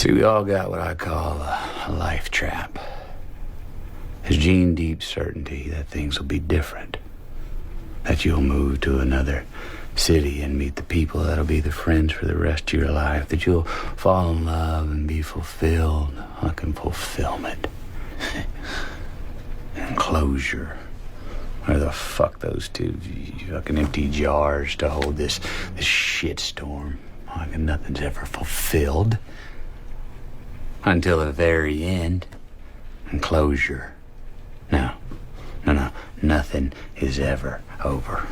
See, we all got what I call a life trap. There's gene deep certainty that things will be different. That you'll move to another city and meet the people that'll be the friends for the rest of your life. That you'll fall in love and be fulfilled. Fucking fulfillment. And closure. Where the fuck those two fucking empty jars to hold this shitstorm. Fucking nothing's ever fulfilled. Until the very end. And closure. No. Nothing is ever over.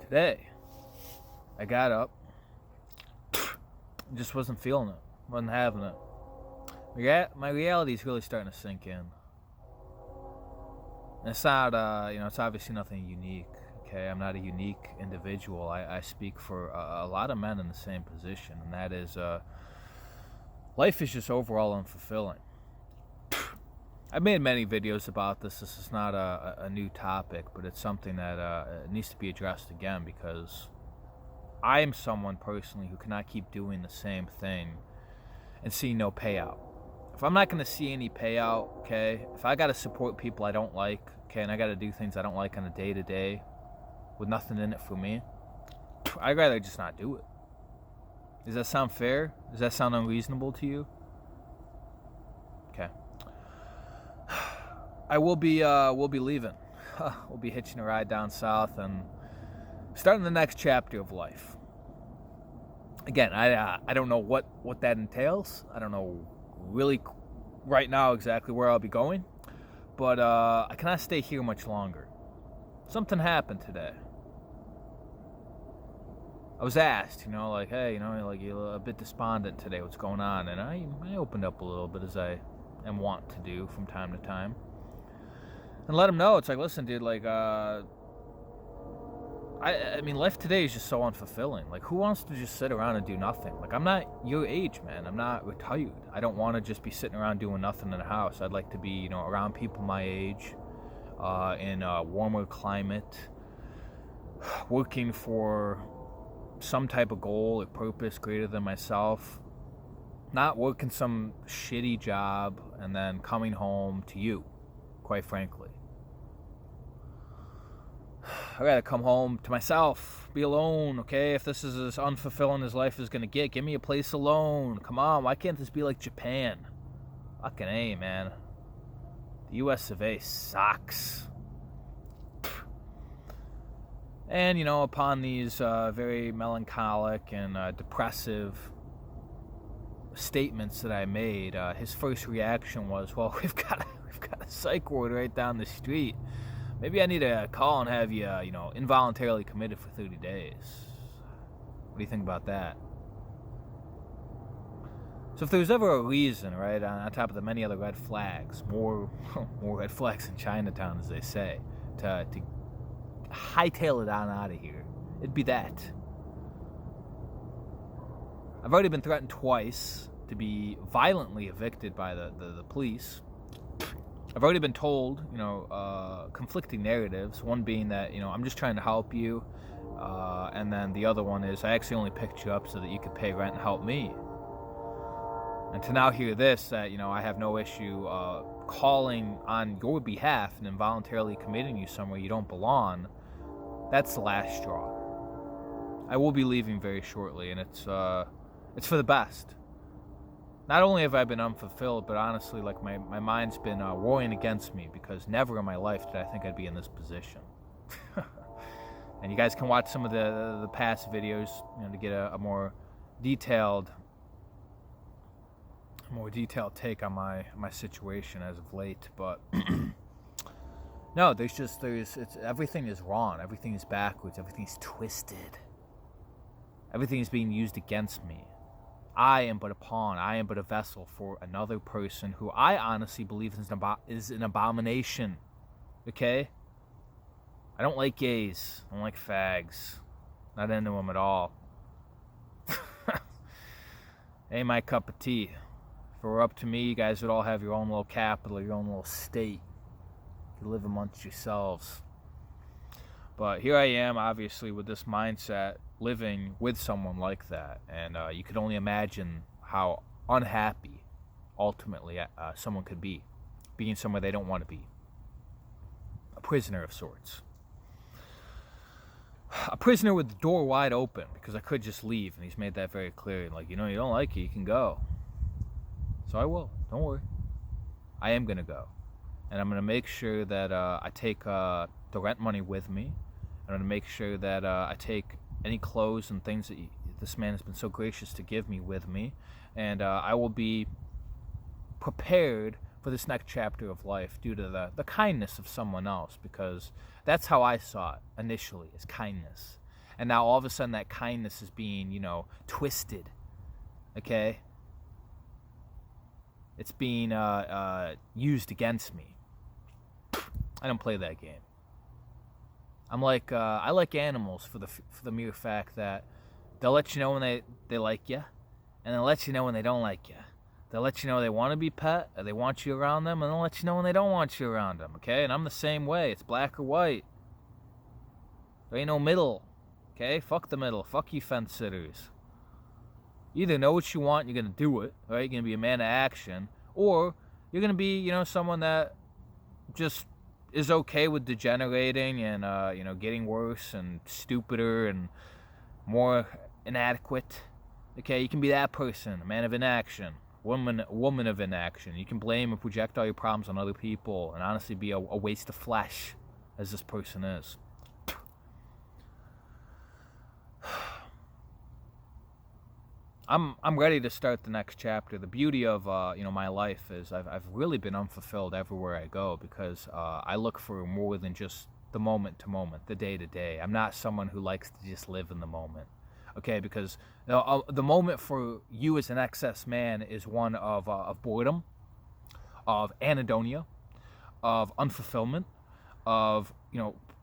Today, I got up, just wasn't feeling it, wasn't having it. My reality is really starting to sink in. And it's not, it's obviously nothing unique, okay? I'm not a unique individual. I speak for a lot of men in the same position, and that is, life is just overall unfulfilling. I've made many videos about this. This is not a new topic, but it's something that needs to be addressed again, because I am someone personally who cannot keep doing the same thing and see no payout. If I'm not going to see any payout, okay, if I got to support people I don't like, okay, and I got to do things I don't like on a day-to-day with nothing in it for me, I'd rather just not do it. Does that sound fair? Does that sound unreasonable to you? Okay. We'll be leaving. We'll be hitching a ride down south and starting the next chapter of life. Again, I don't know what that entails. I don't know really right now exactly where I'll be going, but I cannot stay here much longer. Something happened today. I was asked, like, hey, like, you're a bit despondent today. What's going on? And I opened up a little bit, as I am wont to do from time to time, and let them know. It's like, listen, dude, like, I mean, life today is just so unfulfilling. Like, who wants to just sit around and do nothing? Like, I'm not your age, man. I'm not retired. I don't want to just be sitting around doing nothing in a house. I'd like to be, around people my age, in a warmer climate, working for some type of goal or purpose greater than myself. Not working some shitty job and then coming home to you, quite frankly. I gotta come home to myself, be alone, okay? If this is as unfulfilling as life is gonna get, give me a place alone. Come on, why can't this be like Japan? Fucking A, man. The US of A sucks. And, upon these very melancholic and depressive statements that I made, his first reaction was, well, we've got a psych ward right down the street. Maybe I need to call and have you, involuntarily committed for 30 days. What do you think about that? So if there's ever a reason, right, on top of the many other red flags, more red flags in Chinatown, as they say, to hightail it on out of here, it'd be that. I've already been threatened twice to be violently evicted by the police. I've already been told, conflicting narratives. One being that, I'm just trying to help you. And then the other one is, I actually only picked you up so that you could pay rent and help me. And to now hear this, that, I have no issue calling on your behalf and involuntarily committing you somewhere you don't belong, that's the last straw. I will be leaving very shortly, and it's for the best. Not only have I been unfulfilled, but honestly, like, my mind's been roaring against me, because never in my life did I think I'd be in this position. And you guys can watch some of the past videos, to get a more detailed take on my situation as of late. But no, everything is wrong, everything is backwards, everything is twisted, everything is being used against me. I am but a pawn. I am but a vessel for another person who I honestly believe is an abomination. Okay? I don't like gays. I don't like fags. Not into them at all. Ain't my cup of tea. If it were up to me, you guys would all have your own little capital, your own little state. You live amongst yourselves. But here I am, obviously, with this mindset, living with someone like that. And you could only imagine how unhappy, ultimately, someone could be. Being somewhere they don't want to be. A prisoner of sorts. A prisoner with the door wide open, because I could just leave. And he's made that very clear. Like, you don't like it, you can go. So I will. Don't worry. I am going to go. And I'm going to make sure that I take the rent money with me. I'm going to make sure that I take any clothes and things that this man has been so gracious to give me with me. And I will be prepared for this next chapter of life due to the kindness of someone else, because that's how I saw it initially, as kindness. And now all of a sudden that kindness is being, twisted. Okay? It's being used against me. I don't play that game. I'm like I like animals for the mere fact that they'll let you know when they like you, and they'll let you know when they don't like you. They'll let you know they want to be pet, or they want you around them, and they'll let you know when they don't want you around them. Okay, and I'm the same way. It's black or white. There ain't no middle. Okay, fuck the middle. Fuck you fence sitters. You either know what you want, and you're gonna do it, right? You're gonna be a man of action, or you're gonna be, someone that just is okay with degenerating and getting worse and stupider and more inadequate. Okay, you can be that person, a man of inaction, woman of inaction. You can blame and project all your problems on other people and honestly be a waste of flesh, as this person is. I'm ready to start the next chapter. The beauty of my life is I've really been unfulfilled everywhere I go, because I look for more than just the moment to moment, the day to day. I'm not someone who likes to just live in the moment. Okay, because the moment for you as an excess man is one of boredom, of anhedonia, of unfulfillment, of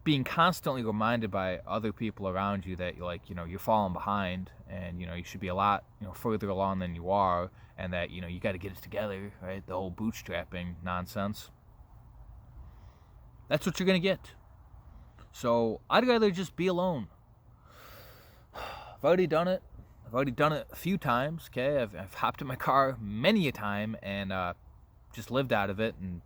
being constantly reminded by other people around you that you're falling behind, and you should be a lot further along than you are, and that you got to get it together, right? The whole bootstrapping nonsense. That's what you're gonna get. So I'd rather just be alone. I've already done it. I've already done it a few times. Okay, I've hopped in my car many a time and just lived out of it, and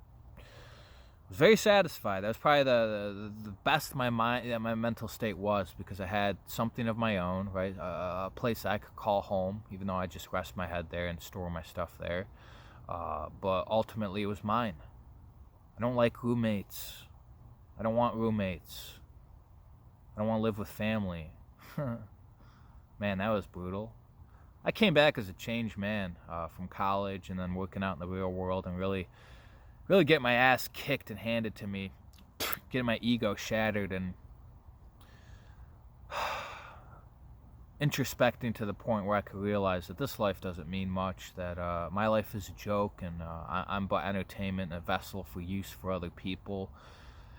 was very satisfied. That was probably the best my mental state was, because I had something of my own, right? A place I could call home, even though I just rest my head there and store my stuff there. But ultimately, it was mine. I don't like roommates. I don't want roommates. I don't want to live with family. Man, that was brutal. I came back as a changed man from college and then working out in the real world, and really get my ass kicked and handed to me, getting my ego shattered, and introspecting to the point where I could realize that this life doesn't mean much, that my life is a joke, and I'm but entertainment, a vessel for use for other people.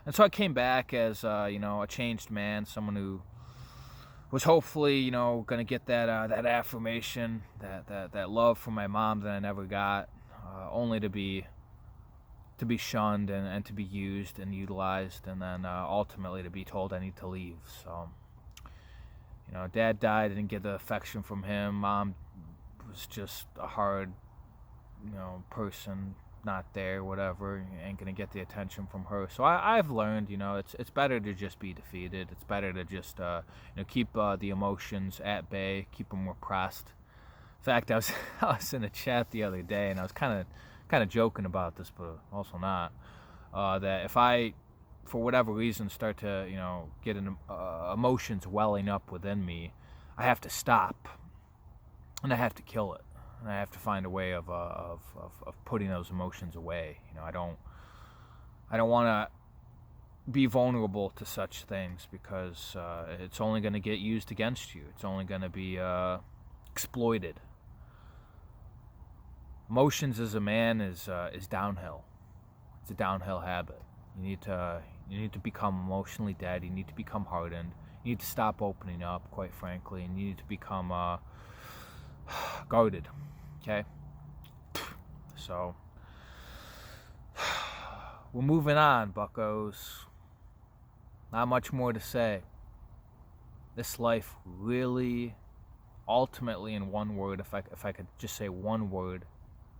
And so I came back as a changed man, someone who was hopefully going to get that affirmation, that love from my mom that I never got, only to be shunned and to be used and utilized, and then ultimately to be told I need to leave. So, Dad died, I didn't get the affection from him. Mom was just a hard, person, not there, whatever. You ain't gonna get the attention from her. So I've learned, it's better to just be defeated. It's better to just, keep the emotions at bay, keep them repressed. In fact, I was in a chat the other day, and I was kind of joking about this, but also not, that if I, for whatever reason, start to get emotions welling up within me, I have to stop, and I have to kill it, and I have to find a way of putting those emotions away. I don't want to be vulnerable to such things, because it's only going to get used against you. It's only going to be exploited. Emotions as a man is downhill. It's a downhill habit. You need to become emotionally dead. You need to become hardened. You need to stop opening up, quite frankly, and you need to become guarded. Okay? So, we're moving on, buckos. Not much more to say. This life really, ultimately, in one word, if I could just say one word,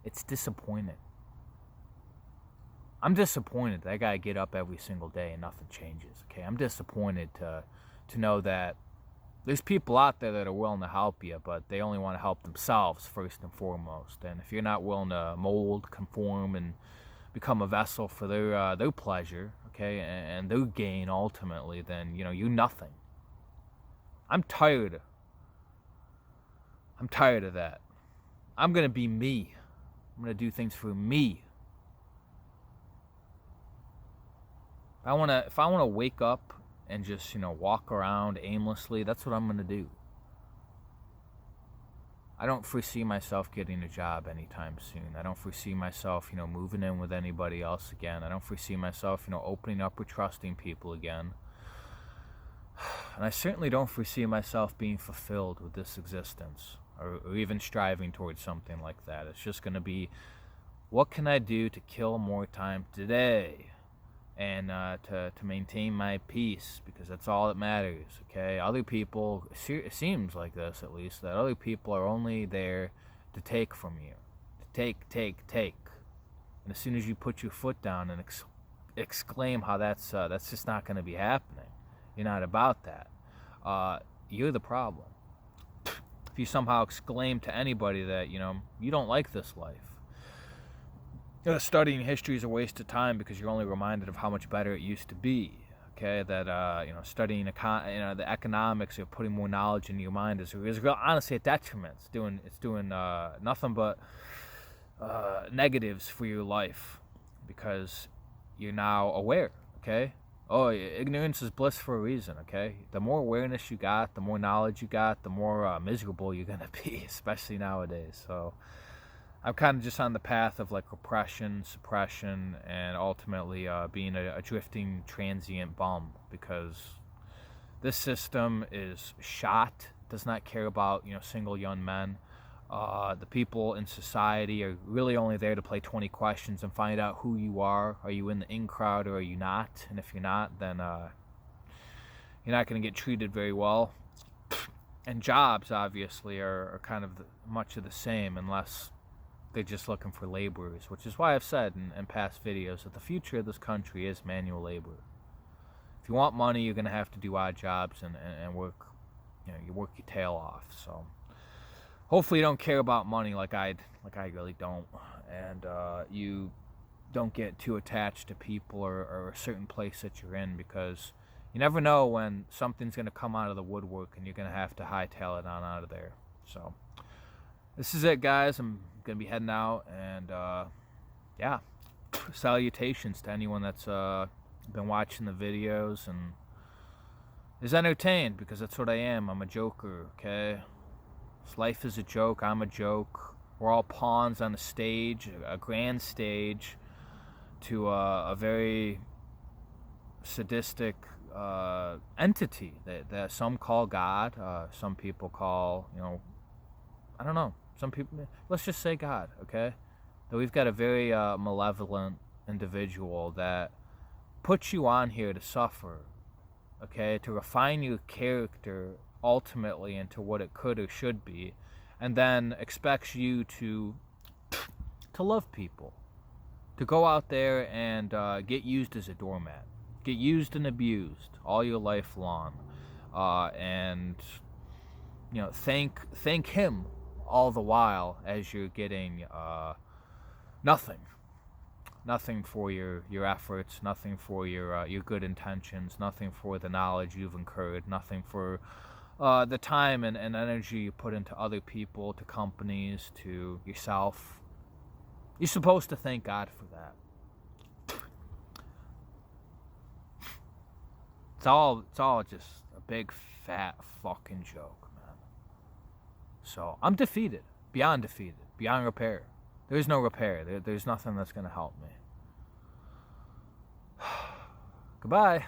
it's disappointing. I'm disappointed that I gotta get up every single day and nothing changes. Okay, I'm disappointed to know that there's people out there that are willing to help you, but they only want to help themselves first and foremost. And if you're not willing to mold, conform, and become a vessel for their pleasure, okay, and their gain ultimately, then you're nothing. I'm tired of that. I'm gonna be me. I'm gonna do things for me. If I wanna wake up and just walk around aimlessly, that's what I'm gonna do. I don't foresee myself getting a job anytime soon. I don't foresee myself moving in with anybody else again. I don't foresee myself opening up or trusting people again. And I certainly don't foresee myself being fulfilled with this existence, or even striving towards something like that. It's just going to be, what can I do to kill more time today, and to maintain my peace, because that's all that matters. Okay, other people, it seems like this at least, that other people are only there to take from you, to take. And as soon as you put your foot down and exclaim how that's just not going to be happening, you're not about that. You're the problem. If you somehow exclaim to anybody that you don't like this life, studying history is a waste of time because you're only reminded of how much better it used to be. Okay, that studying the economics or putting more knowledge into your mind is honestly a detriment. It's doing nothing but negatives for your life, because you're now aware. Okay. Oh, ignorance is bliss for a reason, okay? The more awareness you got, the more knowledge you got, the more miserable you're going to be, especially nowadays. So I'm kind of just on the path of repression, suppression, and ultimately being a drifting, transient bum, because this system is shot, does not care about, single young men. The people in society are really only there to play 20 questions and find out who you are. Are you in the in crowd or are you not? And if you're not, then you're not going to get treated very well. And jobs, obviously, are kind of much of the same, unless they're just looking for laborers, which is why I've said in past videos that the future of this country is manual labor. If you want money, you're going to have to do odd jobs and work, you work your tail off. So hopefully you don't care about money like I really don't, and you don't get too attached to people or a certain place that you're in, because you never know when something's going to come out of the woodwork and you're going to have to hightail it on out of there. So this is it, guys. I'm going to be heading out, and yeah, salutations to anyone that's been watching the videos and is entertained, because that's what I am. I'm a joker, okay? Life is a joke. I'm a joke. We're all pawns on a stage, a grand stage, to a very sadistic entity that some call God. Some people call, I don't know. Some people, let's just say God, okay? That we've got a very malevolent individual that puts you on here to suffer, okay? To refine your character ultimately into what it could or should be, and then expects you to love people, to go out there and get used as a doormat, get used and abused all your life long, and thank him all the while as you're getting nothing for your efforts, nothing for your good intentions, nothing for the knowledge you've incurred, nothing for the time and energy you put into other people, to companies, to yourself. You're supposed to thank God for that. It's all just a big fat fucking joke, man. So I'm defeated, beyond repair. There is no repair. There's nothing that's gonna help me. Goodbye.